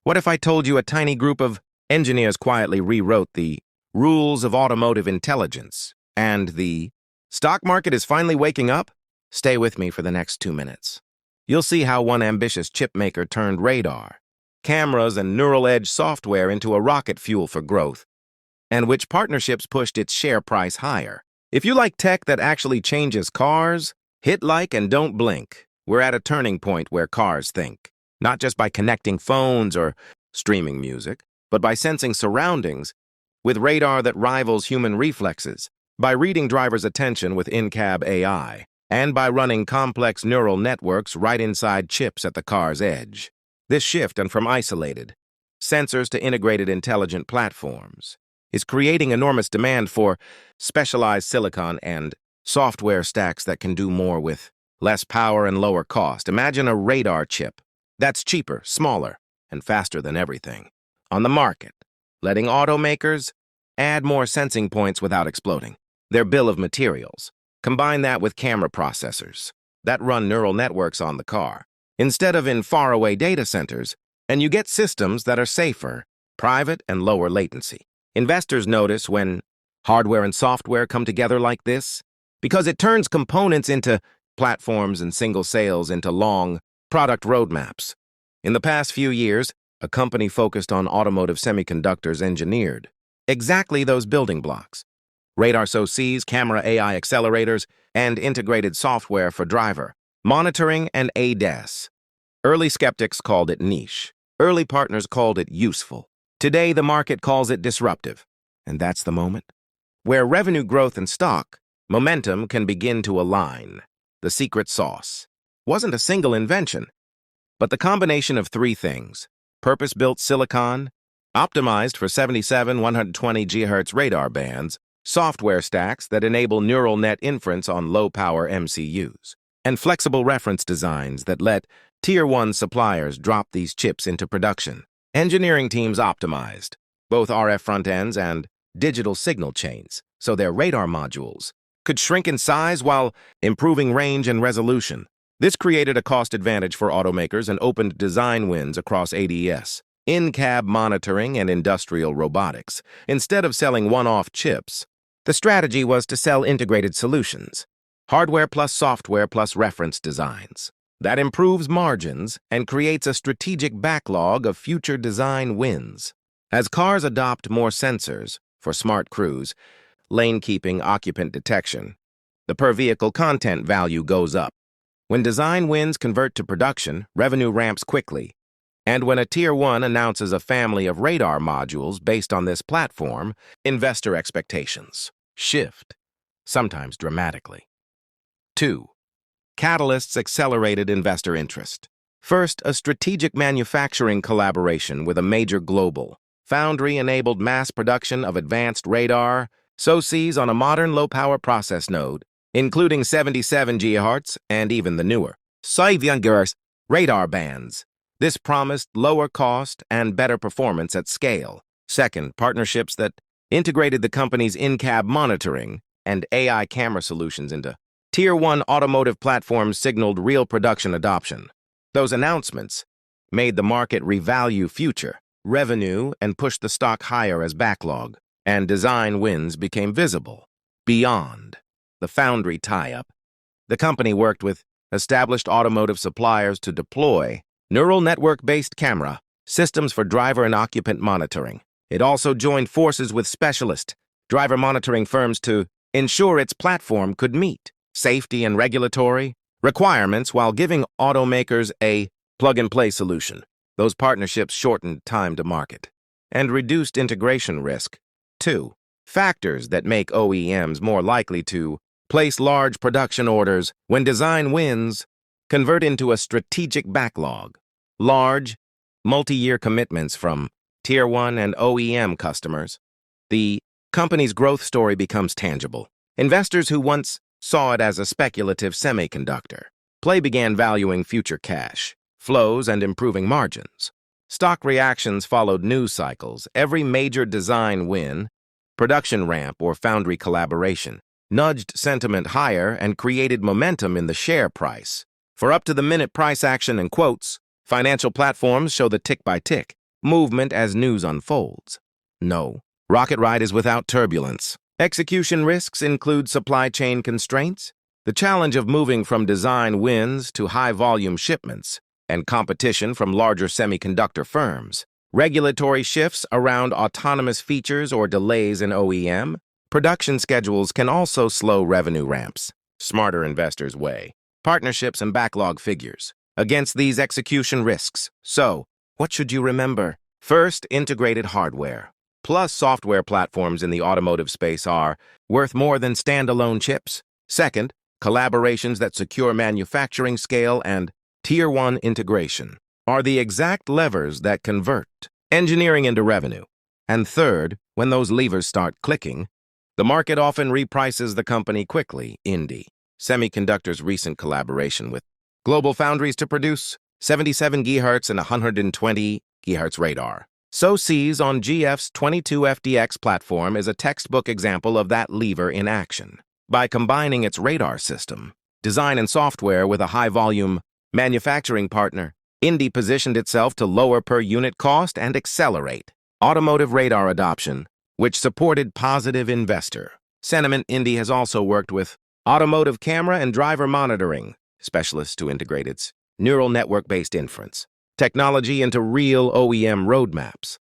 What if I told you a tiny group of engineers quietly rewrote the rules of automotive intelligence and the stock market is finally waking up? Stay with me for the next 2 minutes. You'll see how one ambitious chip maker turned radar, cameras, and neural edge software into a rocket fuel for growth, and which partnerships pushed its share price higher. If you like tech that actually changes cars, hit like and don't blink. We're at a turning point where cars think, not just by connecting phones or streaming music, but by sensing surroundings with radar that rivals human reflexes, by reading drivers' attention with in-cab AI, and by running complex neural networks right inside chips at the car's edge. This shift from isolated sensors to integrated intelligent platforms is creating enormous demand for specialized silicon and software stacks that can do more with less power and lower cost. Imagine a radar chip that's cheaper, smaller, and faster than everything on the market, letting automakers add more sensing points without exploding their bill of materials. Combine that with camera processors that run neural networks on the car instead of in faraway data centers, and you get systems that are safer, private, and lower latency. Investors notice when hardware and software come together like this because it turns components into platforms and single sales into long product roadmaps. In the past few years, a company focused on automotive semiconductors engineered exactly those building blocks: radar SoCs, camera AI accelerators, and integrated software for driver monitoring and ADAS. Early skeptics called it niche. Early partners called it useful. Today, the market calls it disruptive. And that's the moment where revenue growth and stock momentum can begin to align. The secret sauce wasn't a single invention, but the combination of three things: purpose-built silicon, optimized for 77-120 GHz radar bands, software stacks that enable neural net inference on low-power MCUs, and flexible reference designs that let Tier 1 suppliers drop these chips into production. Engineering teams optimized both RF front ends and digital signal chains so their radar modules could shrink in size while improving range and resolution. This created a cost advantage for automakers and opened design wins across ADS, in-cab monitoring, and industrial robotics. Instead of selling one-off chips, the strategy was to sell integrated solutions, hardware plus software plus reference designs. That improves margins and creates a strategic backlog of future design wins. As cars adopt more sensors for smart cruise, lane keeping, occupant detection, the per-vehicle content value goes up. When design wins convert to production, revenue ramps quickly. And when a Tier 1 announces a family of radar modules based on this platform, investor expectations shift, sometimes dramatically. 2. Catalysts accelerated investor interest. First, a strategic manufacturing collaboration with a major global foundry enabled mass production of advanced radar SoCs on a modern low-power process node, including 77 GHz and even the newer 7 GHz radar bands. This promised lower cost and better performance at scale. Second, partnerships that integrated the company's in-cab monitoring and AI camera solutions into Tier 1 automotive platforms signaled real production adoption. Those announcements made the market revalue future revenue and pushed the stock higher as backlog, and design wins became visible. Beyond the foundry tie-up, the company worked with established automotive suppliers to deploy neural network-based camera systems for driver and occupant monitoring. It also joined forces with specialist driver monitoring firms to ensure its platform could meet safety and regulatory requirements while giving automakers a plug-and-play solution. Those partnerships shortened time to market and reduced integration risk. 2. Factors that make OEMs more likely to place large production orders when design wins convert into a strategic backlog. Large, multi-year commitments from Tier 1 and OEM customers. The company's growth story becomes tangible. Investors who once saw it as a speculative semiconductor play began valuing future cash flows and improving margins. Stock reactions followed news cycles. Every major design win, production ramp, or foundry collaboration nudged sentiment higher and created momentum in the share price. For up-to-the-minute price action and quotes, financial platforms show the tick-by-tick movement as news unfolds. No, Rocket Ride is without turbulence. Execution risks include supply chain constraints, the challenge of moving from design wins to high-volume shipments, and competition from larger semiconductor firms. Regulatory shifts around autonomous features or delays in OEM. Production schedules can also slow revenue ramps. Smarter investors weigh partnerships and backlog figures against these execution risks. So, what should you remember? First, integrated hardware plus software platforms in the automotive space are worth more than standalone chips. Second, collaborations that secure manufacturing scale and Tier 1 integration are the exact levers that convert engineering into revenue. And third, when those levers start clicking, the market often reprices the company quickly. Indie Semiconductor's recent collaboration with global foundries to produce 77 GHz and 120 GHz radar. SoCs on GF's 22FDX platform is a textbook example of that lever in action. By combining its radar system, design and software with a high-volume manufacturing partner, Indie positioned itself to lower per-unit cost and accelerate automotive radar adoption, which supported positive investor sentiment. Indie has also worked with automotive camera and driver monitoring specialists to integrate its neural network-based inference technology into real OEM roadmaps.